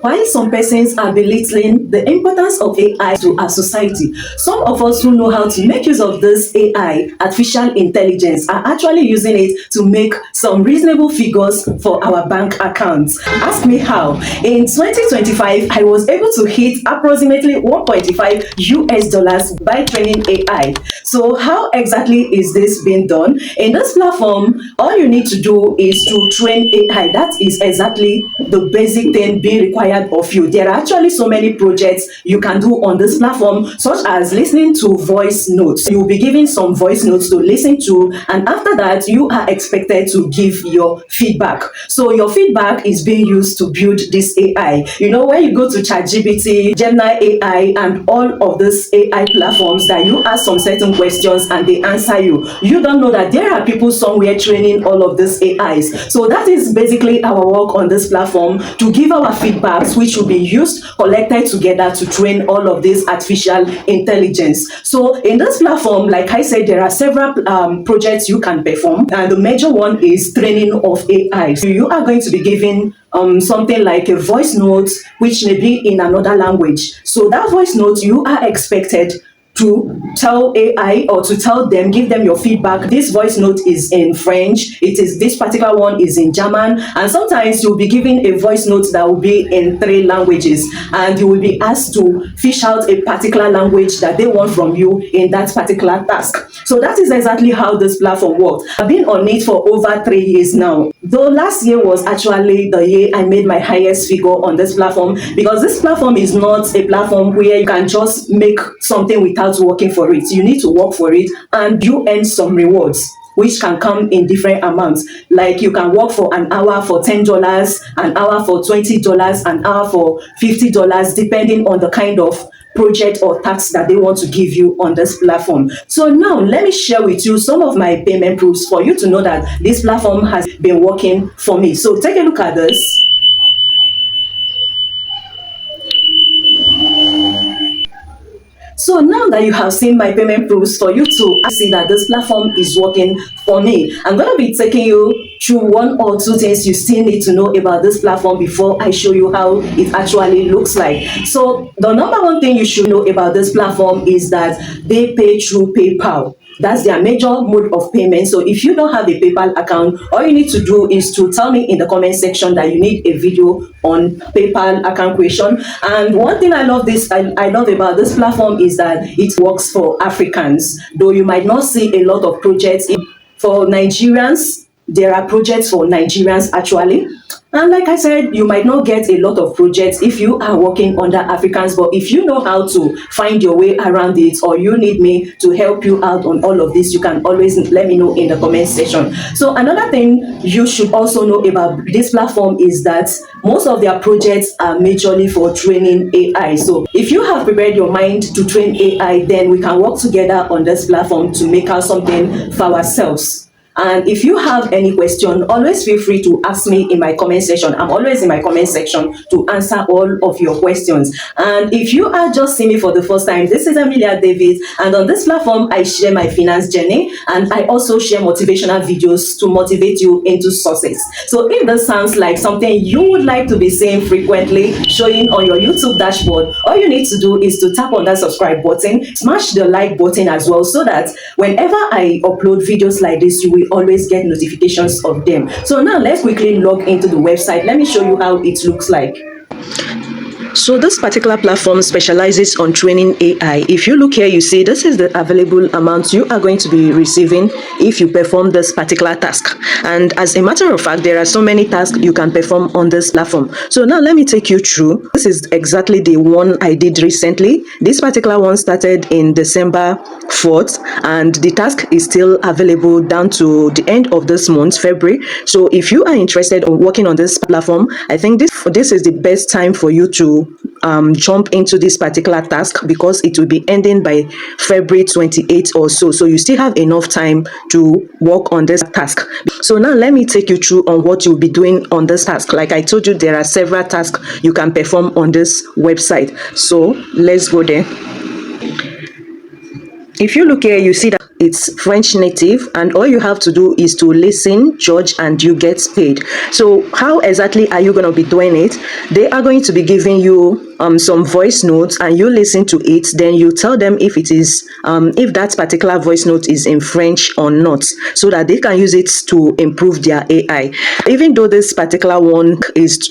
While some persons are belittling the importance of AI to our society, some of us who know how to make use of this AI, artificial intelligence, are actually using it to make some reasonable figures for our bank accounts. Ask me how. In 2025, I was able to hit approximately 1.5 US dollars by training AI. So how exactly is this being done? In this platform, all you need to do is to train AI. That is exactly the basic thing being required of you. There are actually so many projects you can do on this platform, such as listening to voice notes. You'll be given some voice notes to listen to, and after that, you are expected to give your feedback. So your feedback is being used to build this AI. You know, when you go to ChatGPT, Gemini AI, and all of these AI platforms that you ask some certain questions and they answer you, you don't know that there are people somewhere training all of these AIs. So that is basically our work on this platform, to give our feedbacks, which will be used, collected together to train all of this artificial intelligence. So in this platform, like I said, there are several projects you can perform, and the major one is training of AI. So you are going to be given something like a voice note, which may be in another language. So that voice note, you are expected to tell AI, or to tell them, give them your feedback. This voice note is in French, this particular one is in German, and sometimes you'll be given a voice note that will be in 3 languages, and you will be asked to fish out a particular language that they want from you in that particular task. So that is exactly how this platform works. I've been on it for over 3 years now. Though last year was actually the year I made my highest figure on this platform, because this platform is not a platform where you can just make something without working for it. You need to work for it, and you earn some rewards, which can come in different amounts. Like you can work for an hour for $10, an hour for $20, an hour for $50, depending on the kind of project or task that they want to give you on this platform. So now let me share with you some of my payment proofs for you to know that this platform has been working for me. So take a look at this. So now that you have seen my payment proofs, for you to see that this platform is working for me, I'm going to be taking you through 1 or 2 things you still need to know about this platform before I show you how it actually looks like. So the number 1 thing you should know about this platform is that they pay through PayPal. That's their major mode of payment. So if you don't have a PayPal account, all you need to do is to tell me in the comment section that you need a video on PayPal account creation. And one thing I love about this platform is that it works for Africans. Though you might not see a lot of projects for Nigerians, there are projects for Nigerians actually. And like I said, you might not get a lot of projects if you are working under Africans, but if you know how to find your way around it, or you need me to help you out on all of this, you can always let me know in the comment section. So another thing you should also know about this platform is that most of their projects are majorly for training AI. So if you have prepared your mind to train AI, then we can work together on this platform to make out something for ourselves. And if you have any question, always feel free to ask me in my comment section. I'm always in my comment section to answer all of your questions. And if you are just seeing me for the first time, this is Amelia David, and on this platform, I share my finance journey, and I also share motivational videos to motivate you into success. So if this sounds like something you would like to be seeing frequently, showing on your YouTube dashboard, all you need to do is to tap on that subscribe button, smash the like button as well, so that whenever I upload videos like this, you will always get notifications of them. So now let's quickly log into the website. Let me show you how it looks like. So this particular platform specializes on training AI. If you look here, you see this is the available amount you are going to be receiving if you perform this particular task. And as a matter of fact, there are so many tasks you can perform on this platform. So now let me take you through. This is exactly the one I did recently. This particular one started in December 4th, and the task is still available down to the end of this month, February. So if you are interested in working on this platform, I think this is the best time for you to jump into this particular task, because it will be ending by February 28th or so. So you still have enough time to work on this task. So now let me take you through on what you'll be doing on this task. Like I told you, there are several tasks you can perform on this website. So let's go there. If you look here, you see that it's French native, and all you have to do is to listen, judge, and you get paid. So how exactly are you going to be doing it? They are going to be giving you some voice notes, and you listen to it. Then you tell them if it is if that particular voice note is in French or not, so that they can use it to improve their AI. Even though this particular one is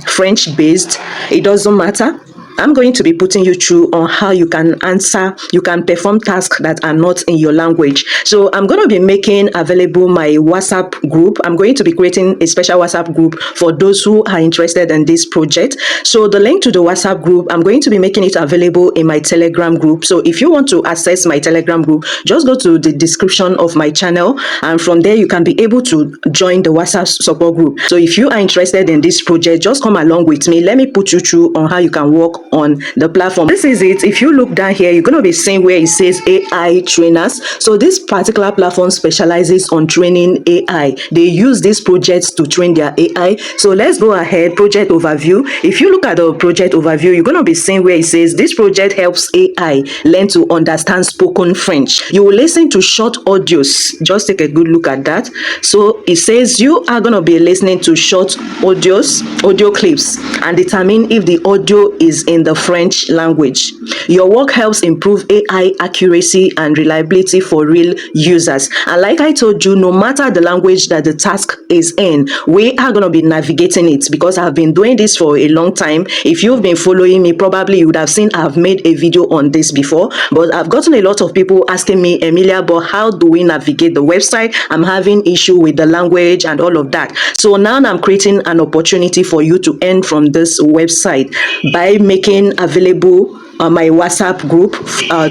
French based, it doesn't matter. I'm going to be putting you through on how you can perform tasks that are not in your language. So I'm going to be making available my WhatsApp group. I'm going to be creating a special WhatsApp group for those who are interested in this project. So the link to the WhatsApp group, I'm going to be making it available in my Telegram group. So if you want to access my Telegram group, just go to the description of my channel, and from there you can be able to join the WhatsApp support group. So if you are interested in this project, just come along with me. Let me put you through on how you can work on the platform. This is it. If you look down here, you're going to be seeing where it says AI trainers. So this particular platform specializes on training AI. They use these projects to train their AI. So let's go ahead. Project overview. If you look at the project overview, you're going to be seeing where it says this project helps AI learn to understand spoken French. You will listen to short audios. Just take a good look at that. So it says you are going to be listening to short audio clips, and determine if the audio is in the French language. Your work helps improve AI accuracy and reliability for real users. And like I told you, no matter the language that the task is in, we are going to be navigating it, because I've been doing this for a long time. If you've been following me, probably you would have seen I've made a video on this before, but I've gotten a lot of people asking me, Emilia, but how do we navigate the website? I'm having issue with the language and all of that. So now I'm creating an opportunity for you to earn from this website by making available my WhatsApp group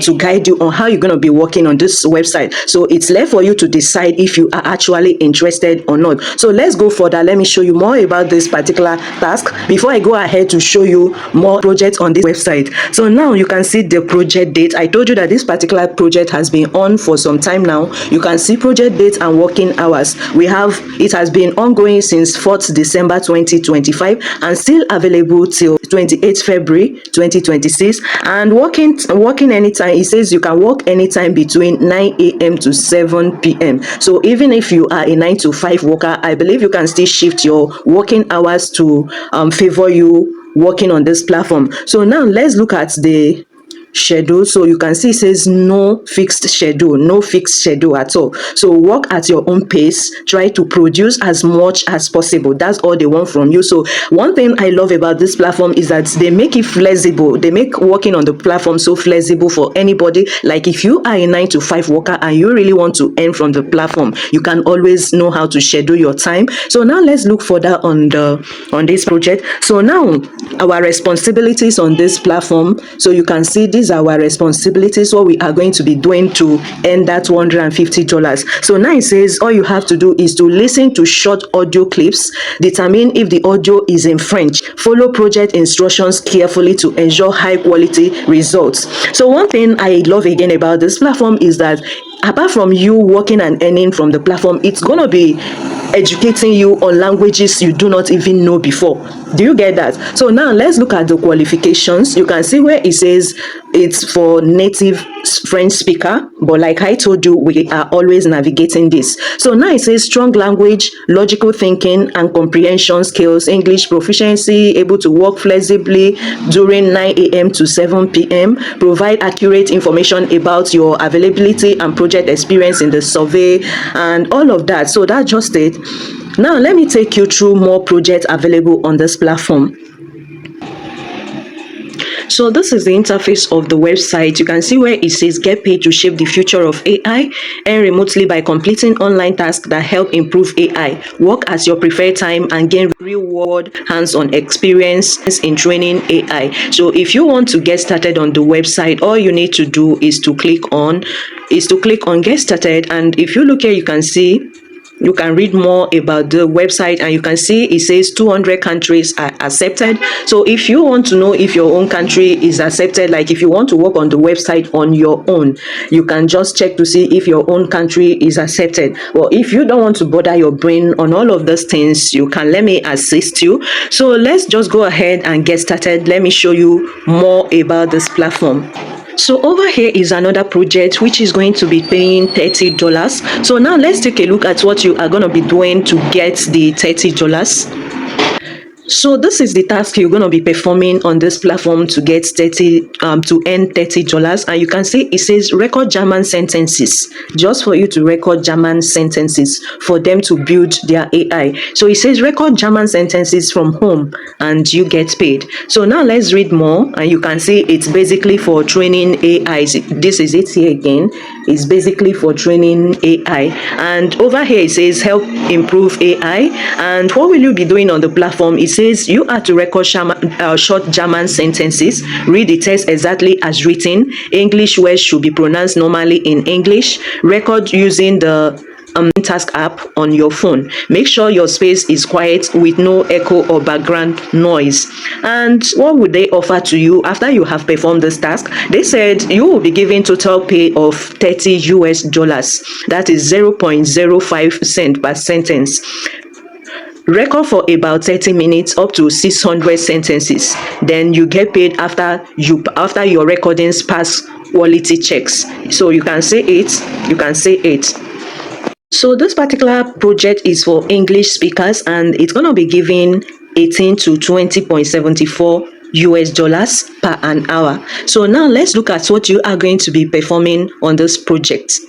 to guide you on how you're going to be working on this website. So it's left for you to decide if you are actually interested or not. So let's go further. Let me show you more about this particular task before I go ahead to show you more projects on this website. So now you can see the project date. I told you that this particular project has been on for some time now. You can see project date and working hours. It has been ongoing since 4th December 2025 and still available till 28th February 2026. And working anytime, it says you can work anytime between 9 a.m. to 7 p.m. So even if you are a 9 to 5 worker, I believe you can still shift your working hours to favor you working on this platform. So now let's look at the schedule. So you can see it says no fixed schedule at all. So work at your own pace, try to produce as much as possible. That's all they want from you. So one thing I love about this platform is that they make it flexible. They make working on the platform so flexible for anybody. Like if you are a 9 to 5 worker and you really want to earn from the platform, you can always know how to schedule your time. So now let's look further on this project. So now our responsibilities on this platform. So you can see these are our responsibilities, what we are going to be doing to earn that $150. So now it says all you have to do is to listen to short audio clips, determine if the audio is in French, follow project instructions carefully to ensure high quality results. So one thing I love again about this platform is that apart from you working and earning from the platform, it's gonna be educating you on languages you do not even know before. Do you get that? So now let's look at the qualifications. You can see where it says it's for native French speaker, but like I told you, we are always navigating this. So now it says strong language, logical thinking and comprehension skills, English proficiency, able to work flexibly during 9 a.m. to 7 p.m., provide accurate information about your availability and project experience in the survey and all of that. So that's just it. Now let me take you through more projects available on this platform. So this is the interface of the website. You can see where it says get paid to shape the future of AI, earn remotely by completing online tasks that help improve AI, work at your preferred time and gain real-world hands-on experience in training AI. So if you want to get started on the website, all you need to do is to click on get started. And if you look here, you can see you can read more about the website, and you can see it says 200 countries are accepted. So if you want to know if your own country is accepted, like if you want to work on the website on your own, you can just check to see if your own country is accepted. Or if you don't want to bother your brain on all of those things, you can let me assist you. So let's just go ahead and get started. Let me show you more about this platform. So over here is another project which is going to be paying $30. So now let's take a look at what you are going to be doing to get the $30. So this is the task you're going to be performing on this platform to get to earn $30. And you can see it says record German sentences, just for you to record German sentences for them to build their AI. So it says record German sentences from home and you get paid. So now let's read more, and you can see it's basically for training AIs. This is it here again. It's basically for training AI. And over here it says help improve AI. And what will you be doing on the platform? It says you are to record short German sentences, read the text exactly as written, English words should be pronounced normally in English, record using the task app on your phone. Make sure your space is quiet with no echo or background noise. And what would they offer to you after you have performed this task? They said you will be given total pay of $30. That is 0.05 cent per sentence. Record for about 30 minutes up to 600 sentences. Then you get paid after your recordings pass quality checks. So you can say it. So this particular project is for English speakers, and it's going to be giving 18 to 20.74 US dollars per an hour. So now let's look at what you are going to be performing on this project.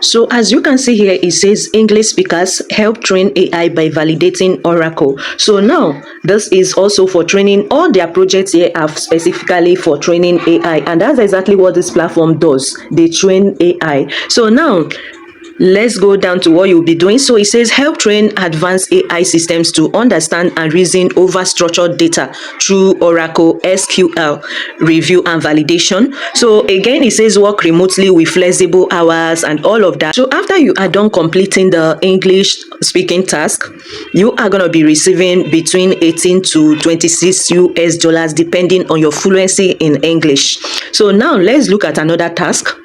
So as you can see here, it says English speakers help train AI by validating Oracle. So now this is also for training. All their projects here are specifically for training AI, and that's exactly what this platform does. They train AI. So now let's go down to what you'll be doing. So it says help train advanced AI systems to understand and reason over structured data through Oracle SQL review and validation. So again, it says work remotely with flexible hours and all of that. So after you are done completing the English speaking task, you are going to be receiving between 18 to 26 US dollars depending on your fluency in English. So now let's look at another task.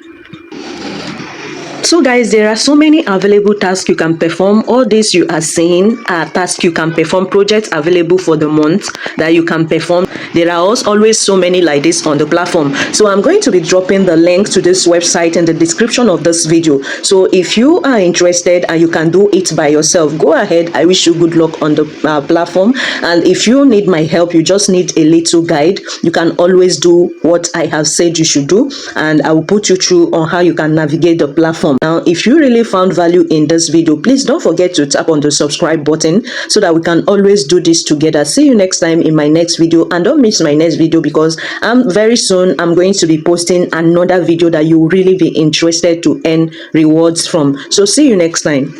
So guys, there are so many available tasks you can perform. All these you are seeing are tasks you can perform, projects available for the month that you can perform. There are always so many like this on the platform. So I'm going to be dropping the link to this website in the description of this video. So if you are interested and you can do it by yourself, go ahead. I wish you good luck on the platform. And if you need my help, you just need a little guide, you can always do what I have said you should do, and I will put you through on how you can navigate the platform. Now, if you really found value in this video, please don't forget to tap on the subscribe button so that we can always do this together. See you next time in my next video, and don't miss my next video because very soon I'm going to be posting another video that you will really be interested to earn rewards from. So see you next time.